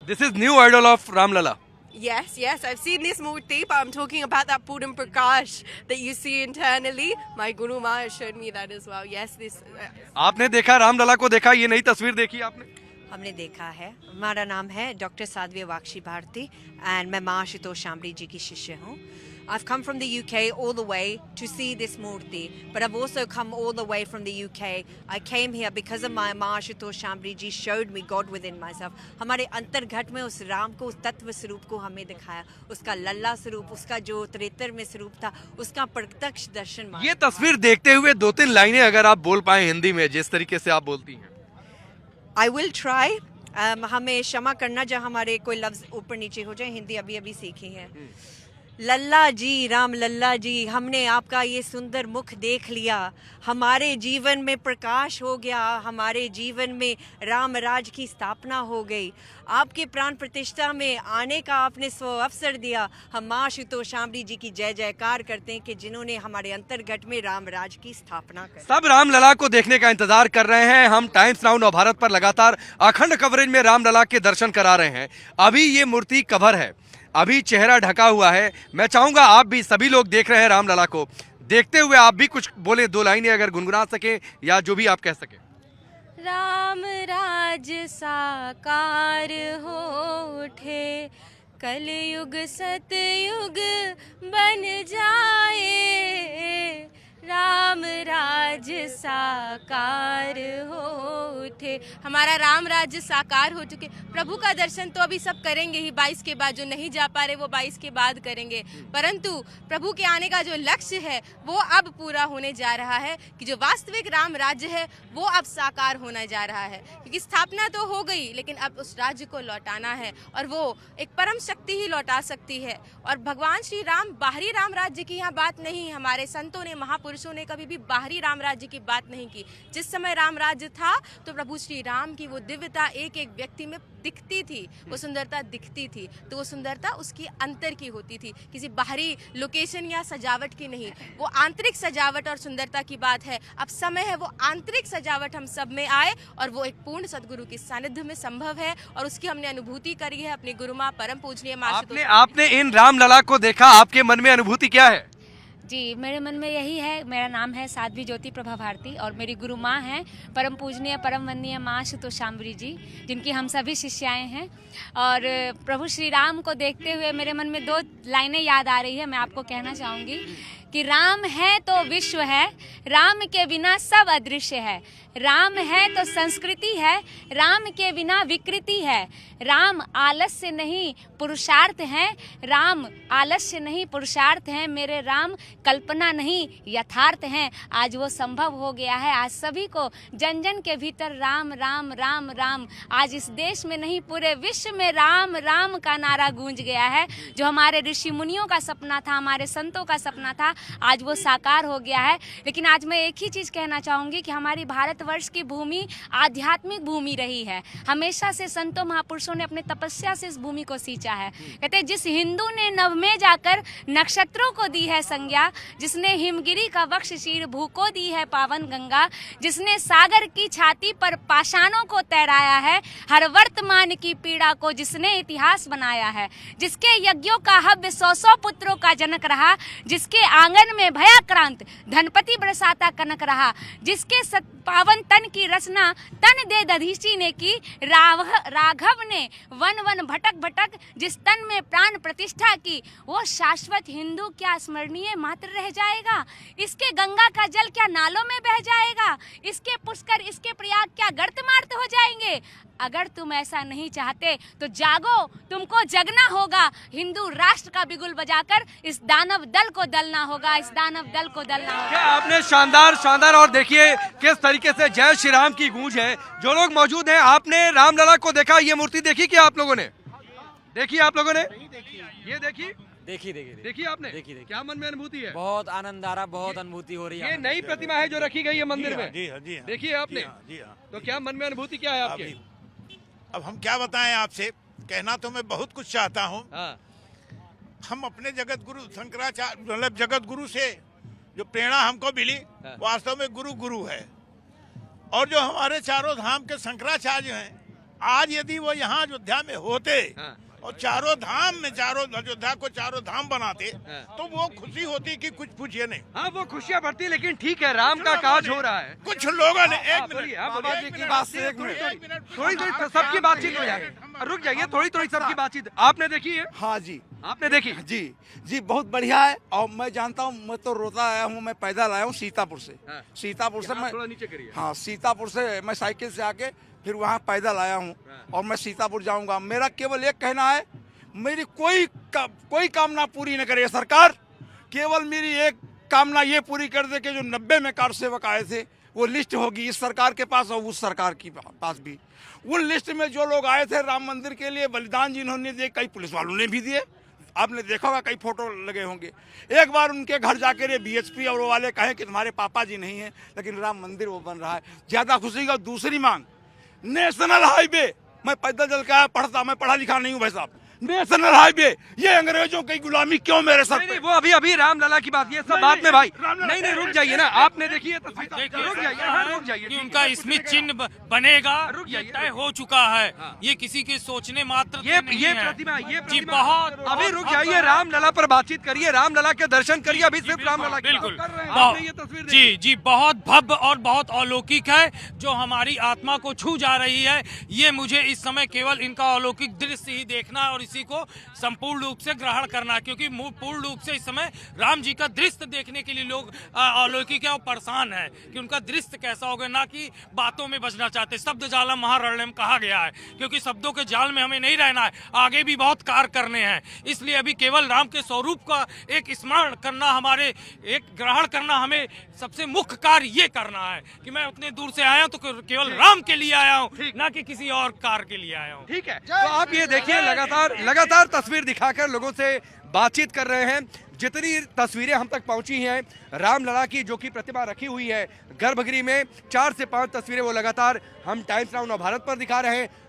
This is new idol of Ramlala. Yes, yes, I've seen this murti, but I'm talking about that Pudam Prakash that you see internally. My Guru Maharaj showed me that as well. Yes, this. आपने देखा, रामलला को देखा, ये नई तस्वीर देखी आपने? हमने देखा है। हमारा नाम है डॉक्टर साध्वी वाक्षी भारती एंड मैं माँ आशुतोष शामरी जी की शिष्य हूँ। I've come from the UK all the way to see this murti, but I've also come all the way from the UK. I came here because of my माँ आशुतोष शामरी जी showed me God within myself. हमारे अंतर्घट में उस राम को, उस तत्व स्वरूप को हमें दिखाया, उसका लल्ला स्वरूप, उसका जो त्रेतर में स्वरूप था, उसका प्रत्यक्ष दर्शन। ये तस्वीर देखते हुए 2-3 लाइनें अगर आप बोल पाए हिंदी में, जिस तरीके से आप बोलती हैं। I will try. हमें क्षमा करना जब हमारे कोई लफ्ज ऊपर नीचे हो जाए, हिंदी अभी अभी सीखी है। लल्ला जी, राम लल्ला जी, हमने आपका ये सुंदर मुख देख लिया, हमारे जीवन में प्रकाश हो गया, हमारे जीवन में राम राज की स्थापना हो गई, आपके प्राण प्रतिष्ठा में आने का आपने स्व अवसर दिया। हम माँ आशुतोष शामरी जी की जय जयकार करते हैं कि जिन्होंने हमारे अंतर्घट में राम राज की स्थापना कर। सब रामलला को देखने का इंतजार कर रहे हैं। हम टाइम्स नाउ नव भारत पर लगातार अखंड कवरेज में रामलला के दर्शन करा रहे हैं। अभी ये मूर्ति कवर है, अभी चेहरा ढका हुआ है। मैं चाहूंगा आप भी, सभी लोग देख रहे हैं रामलला को, देखते हुए आप भी कुछ बोले, 2 लाइनें अगर गुनगुना सके या जो भी आप कह सके। राम राज साकार हो उठे, कलयुग सतयुग बन जाए, राम राज साकार हो उठे। हमारा राम राज्य साकार हो चुके। प्रभु का दर्शन तो अभी सब करेंगे ही 22 के बाद, जो नहीं जा पा रहे वो 22 के बाद करेंगे, परंतु प्रभु के आने का जो लक्ष्य है वो अब पूरा होने जा रहा है कि जो वास्तविक राम राज्य है वो अब साकार होने जा रहा है। क्योंकि स्थापना तो हो गई, लेकिन अब उस राज्य को लौटाना है और वो एक परम शक्ति ही लौटा सकती है। और भगवान श्री राम बाहरी राम राज्य की यहाँ बात नहीं, हमारे संतों ने, महापुरुषों ने कभी भी बाहरी राम राज्य की बात नहीं की। जिस समय राम राज्य था तो प्रभु श्री राम की वो दिव्यता एक एक व्यक्ति में दिखती थी, वो सुंदरता दिखती थी, तो वो सुंदरता उसकी अंतर की होती थी, किसी बाहरी लोकेशन या सजावट की नहीं। वो आंतरिक सजावट और सुंदरता की बात है। अब समय है वो आंतरिक सजावट हम सब में आए और वो एक पूर्ण सदगुरु की सानिध्य में संभव है और उसकी हमने अनुभूति करी है अपनी गुरु माँ परम पूजनीय माँ। आपने इन रामलला को देखा, आपके मन में अनुभूति क्या है? जी, मेरे मन में यही है। मेरा नाम है साध्वी ज्योति प्रभा भारती और मेरी गुरु माँ हैं परम पूजनीय परम वंदनीय माँ आशुतोष शामरी जी, जिनकी हम सभी शिष्याएं हैं। और प्रभु श्री राम को देखते हुए मेरे मन में 2 लाइनें याद आ रही है। मैं आपको कहना चाहूँगी कि राम है तो विश्व है, राम के बिना सब अदृश्य है, राम है तो संस्कृति है, राम के बिना विकृति है, राम आलस्य नहीं पुरुषार्थ है, राम आलस्य नहीं पुरुषार्थ है, मेरे राम कल्पना नहीं यथार्थ हैं। आज वो संभव हो गया है। आज सभी को जन जन के भीतर राम राम राम राम, आज इस देश में नहीं पूरे विश्व में राम राम का नारा गूंज गया है। जो हमारे ऋषि मुनियों का सपना था, हमारे संतों का सपना था, आज वो साकार हो गया है। लेकिन आज मैं एक ही चीज़ कहना चाहूँगी कि हमारी भारतवर्ष की भूमि आध्यात्मिक भूमि रही है। हमेशा से संतों महापुरुषों ने अपने तपस्या से इस भूमि को सींचा है। कहते जिस हिंदू ने नभ में जाकर नक्षत्रों को दी है संज्ञा, जिसने हिमगिरी का वक्ष शीर भू को दी है पावन गंगा, जिसने सागर की छाती पर पाषाणों को तैराया है, हर वर्तमान की पीड़ा को जिसने इतिहास बनाया है, जिसके यज्ञों का हव्य 100 पुत्रों का जनक रहा, जिसके आंगन में भयाक्रांत धनपति बरसाता कनक रहा, जिसके पावन तन की रचना तन दे दधीची ने की, राघव ने वन वन भटक भटक जिस तन में प्राण प्रतिष्ठा की, वो शाश्वत हिंदू क्या स्मरणीय मात्र रह जाएगा? इसके गंगा का जल क्या नालों में बह जाएगा? इसके पुष्कर, इसके प्रयाग क्या गर्त मार्त हो जाएंगे? अगर तुम ऐसा नहीं चाहते तो जागो, तुमको जगना होगा। हिंदू राष्ट्र का बिगुल बजाकर इस दानव दल को दलना होगा, इस दानव दल को दलना होगा। क्या आपने शानदार और देखिए किस तरीके से जय श्री राम की गूंज है। जो लोग मौजूद हैं, आपने रामलला को देखा, ये मूर्ति देखी क्या आप लोगों ने? देखी आप लोगों ने? ये देखी आपने? देखी। क्या मन में अनुभूति है? बहुत आनंद आ रहा, बहुत अनुभूति हो रही है। ये नई प्रतिमा है जो रखी गई है मंदिर में। जी हाँ, जी हाँ। देखिए आपने? जी हाँ। तो क्या मन में अनुभूति क्या है आपके? अब हम क्या बताएं आपसे, कहना तो मैं बहुत कुछ चाहता हूँ। हाँ। हम अपने जगत गुरु शंकराचार्य, मतलब जगत गुरु से जो प्रेरणा हमको मिली, वास्तव में गुरु गुरु है। और जो हमारे चारों धाम के शंकराचार्य हैं, आज यदि वो यहाँ अयोध्या में होते हाँ। और चारों धाम में चारों अयोध्या को चारों धाम बनाते हाँ। तो वो खुशी होती कि कुछ पूछिए नहीं। हाँ वो खुशियाँ बढ़ती, लेकिन ठीक है, राम का काज हो रहा है। कुछ लोगों ने हाँ, एक बोलिए, हाँ, मिनट बोलिए। बाबा जी की बात से एक मिनट थोड़ी थोड़ी सबकी बातचीत हो जाएगी, रुक जाइए, थोड़ी थोड़ी सबकी बातचीत। आपने देखी है? हाँ जी, आपने देखी? जी जी, बहुत बढ़िया है। और मैं जानता हूँ, मैं तो रोता आया हूँ, मैं पैदल आया हूँ सीतापुर से। हाँ। सीतापुर से यहाँ मैं, थोड़ा नीचे करिए। हाँ, सीतापुर से मैं साइकिल से आके फिर वहाँ पैदल आया हूँ और मैं सीतापुर जाऊँगा। मेरा केवल एक कहना है, मेरी कोई कामना पूरी न करे सरकार, केवल मेरी एक कामना ये पूरी कर दे कि जो 90 में कार सेवक आए थे वो लिस्ट होगी इस सरकार के पास और उस सरकार के पास भी। उन लिस्ट में जो लोग आए थे राम मंदिर के लिए बलिदान जिन्होंने दिए, कई पुलिस वालों ने भी दिए, आपने देखा होगा, कई फोटो लगे होंगे। एक बार उनके घर जाकर ये बीएचपी और वो वाले कहें कि तुम्हारे पापा जी नहीं हैं लेकिन राम मंदिर वो बन रहा है, ज़्यादा खुशी का। दूसरी मांग, नेशनल हाईवे, मैं पैदल चल के आया, पढ़ता, मैं पढ़ा लिखा नहीं हूँ भाई साहब, नेशनल हाईवे, ये अंग्रेजों की गुलामी क्यों मेरे सर नहीं पे? नहीं, वो अभी रामलला की बात, ये सब बात में भाई। नहीं नहीं, रुक जाइए ना, आपने देखी है तस्वीर? रुक जाइए, हाँ, रुक जाइए, कि उनका स्मृति चिन्ह बनेगा, रुक ये जाइए। तय हो चुका है। हाँ। ये किसी के सोचने मात्र से ये नहीं ये है। प्रतिमा, ये जी प्रतिमा बहुत अभी रुक जाइए, बहुत- रामलला पर बातचीत करिए, रामलला के दर्शन करिए, अभी सिर्फ बिल्कुल, रामलला की बिल्कुल बात कर रहे हैं। बहुत- आपने ये तस्वीर जी देखी? जी, बहुत भव्य और बहुत अलौकिक है, जो हमारी आत्मा को छू जा रही है। ये मुझे इस समय केवल इनका अलौकिक दृश्य ही देखना है और इसी को संपूर्ण रूप से ग्रहण करना, क्योंकि पूर्ण रूप से इस समय राम जी का दृश्य देखने के लिए लोग अलौकिक है और परेशान है कि उनका दृश्य कैसा होगा, ना कि बातों में बचना चाहते। शब्द जालम महारण्यम कहा गया है, क्योंकि शब्दों के जाल में हमें नहीं रहना है, आगे भी बहुत कार्य करने हैं। इसलिए अभी केवल राम के स्वरूप का एक स्मरण करना, हमारे एक ग्रहण करना, हमें सबसे मुख्य कार्य ये करना है कि मैं उतने दूर से आया हूं तो केवल राम के लिए आया हूं, ना कि किसी और कार्य के लिए आया हूं। ठीक है, तो आप ये देखिए, लगातार तस्वीर दिखाकर लोगों से बातचीत कर रहे हैं। जितनी तस्वीरें हम तक पहुंची हैं रामलला की, जो कि प्रतिमा रखी हुई है गर्भगृह में, 4 से 5 तस्वीरें वो लगातार हम टाइम्स नाउ भारत पर दिखा रहे हैं।